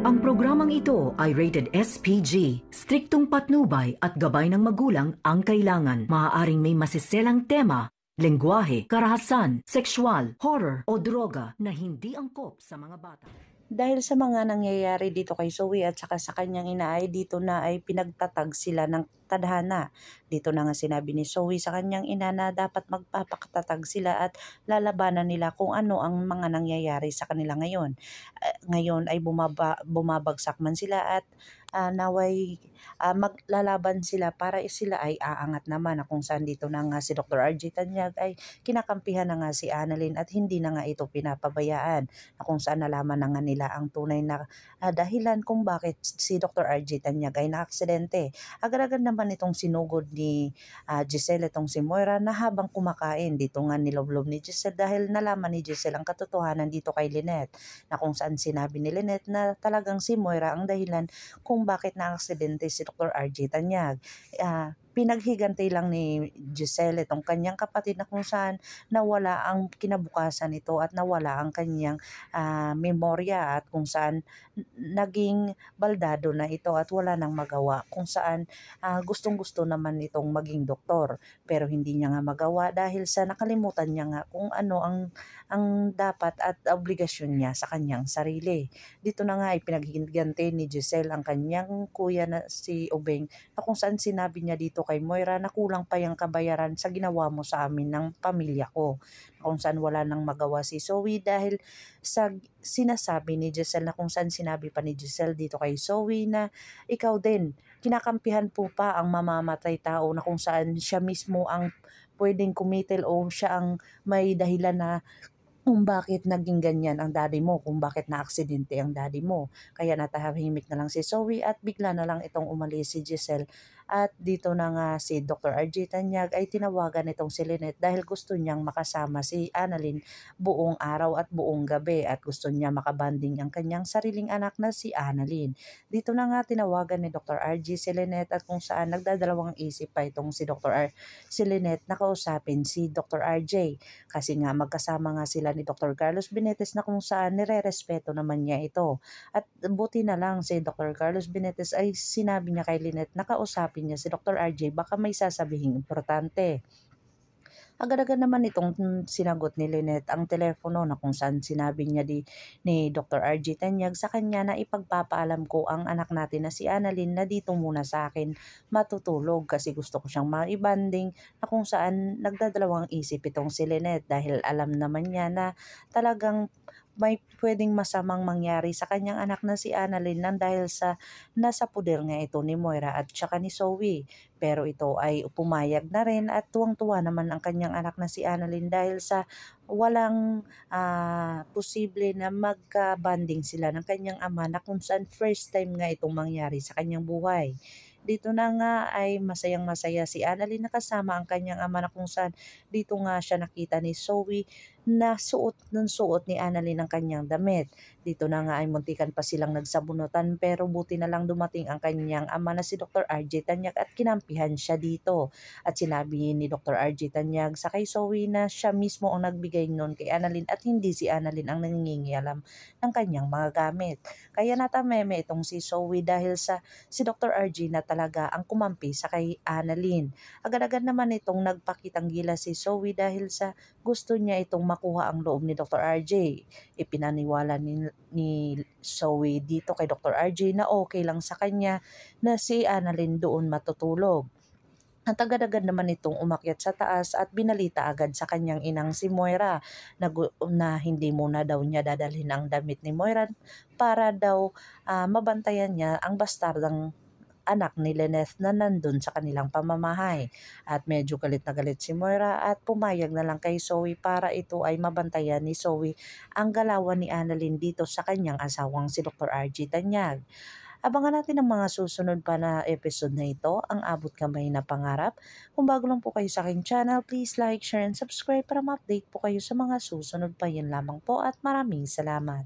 Ang programang ito ay rated SPG. Striktong patnubay at gabay ng magulang ang kailangan. Maaaring may masiselang tema, lengguwahe, karahasan, sexual, horror o droga na hindi angkop sa mga bata. Dahil sa mga nangyayari dito kay Zoe at saka sa kanyang ina ay dito na ay pinagtatag sila ng tadhana. Dito na nga sinabi ni Zoe sa kanyang ina na dapat magpapakatatag sila at lalabanan nila kung ano ang mga nangyayari sa kanila ngayon. Ngayon ay bumabagsak man sila at naway maglalaban sila para sila ay aangat naman, na kung saan dito na nga si Dr. RJ Tanyag ay kinakampihan na nga si Annalyn at hindi na nga ito pinapabayaan, na kung saan nalaman na nga nila ang tunay na dahilan kung bakit si Dr. RJ Tanyag ay naaksidente. Agad-agad naman itong sinugod ni Giselle itong si Moira na habang kumakain. Dito nga niloblob ni Giselle dahil nalaman ni Giselle ang katotohanan dito kay Lynette, na kung saan sinabi ni Lynette na talagang si Moira ang dahilan kung bakit naaksidente si Dr. RJ Tanyag. Pinaghigantay lang ni Giselle itong kanyang kapatid, na kung saan nawala ang kinabukasan nito at nawala ang kanyang memorya, at kung saan naging baldado na ito at wala nang magawa, kung saan gustong-gusto naman itong maging doktor pero hindi niya nga magawa dahil sa nakalimutan niya nga kung ano ang dapat at obligasyon niya sa kanyang sarili. Dito na nga ay pinaghigantay ni Giselle ang kanyang kuya na si Obeng, na kung saan sinabi niya dito kay Moira na kulang pa yung kabayaran sa ginawa mo sa amin ng pamilya ko, kung saan wala nang magawa si Zoe dahil sa sinasabi ni Giselle, na kung saan sinabi pa ni Giselle dito kay Zoe na ikaw din, kinakampihan po pa ang mamamatay tao, na kung saan siya mismo ang pwedeng kumitil o siya ang may dahilan na kung bakit naging ganyan ang daddy mo, kung bakit na-aksidente ang daddy mo. Kaya natahimik na lang si Zoe at bigla na lang itong umalis si Giselle. At dito na nga si Dr. RJ Tanyag ay tinawagan itong si Lynette dahil gusto niyang makasama si Annalyn buong araw at buong gabi, at gusto niya makabanding ang kanyang sariling anak na si Annalyn. Dito na nga tinawagan ni Dr. RJ si Lynette, at kung saan nagdadalawang isip pa itong si Lynette na kausapin si Dr. RJ, kasi nga magkasama nga sila ni Dr. Carlos Benetes, na kung saan nire-respeto naman niya ito. At buti na lang si Dr. Carlos Benetes ay sinabi niya kay Lynette na kausapin niya si Dr. RJ, baka may sasabihin importante. Agad-agad naman itong sinagot ni Lynette ang telepono, na kung saan sinabi niya ni Dr. RJ Tanyag sa kanya na ipagpapaalam ko ang anak natin na si Annalyn na dito muna sa akin matutulog, kasi gusto ko siyang maibanding, na kung saan nagdadalawang isip itong si Lynette dahil alam naman niya na talagang may pwedeng masamang mangyari sa kanyang anak na si Annalyn nang dahil sa nasa puder nga ito ni Moira at saka ni Zoe. Pero ito ay pumayag na rin at tuwang-tuwa naman ang kanyang anak na si Annalyn dahil sa walang posible na magka-banding sila ng kanyang ama, na kung saan first time nga itong mangyari sa kanyang buhay. Dito na nga ay masayang-masaya si Annalyn na kasama ang kanyang ama, na kung saan dito nga siya nakita ni Zoe na suot ni Annalyn ang kanyang damit. Dito na nga ay muntikan pa silang nagsabunutan, pero buti na lang dumating ang kanyang ama na si Dr. RJ Tanyag at kinampihan siya dito. At sinabi ni Dr. RJ Tanyag sa kay Zoe na siya mismo ang nagbigay noon kay Annalyn at hindi si Annalyn ang nangingialam ng kanyang mga gamit. Kaya natameme itong si Zoe dahil sa si Dr. RJ na talaga ang kumampi sa kay Annalyn. Agad-agad naman itong nagpakitang gila si Zoe dahil sa gusto niya itong makuha ang loob ni Dr. RJ. Ipinaniwala ni Zoe dito kay Dr. RJ na okay lang sa kanya na si Annalyn doon matutulog. At agad-agad naman itong umakyat sa taas at binalita agad sa kanyang inang si Moira na hindi muna daw niya dadalhin ang damit ni Moira para daw mabantayan niya ang bastardang anak ni Lynette na nandun sa kanilang pamamahay. At medyo galit na galit si Moira at pumayag na lang kay Zoe para ito ay mabantayan ni Zoe ang galawan ni Annalyn dito sa kanyang asawang si Dr. RJ Tanyag. Abangan natin ang mga susunod pa na episode na ito, ang Abot Kamay na Pangarap. Kung bago lang po kayo sa aking channel, please like, share, and subscribe para ma-update po kayo sa mga susunod pa. Yan lamang po at maraming salamat.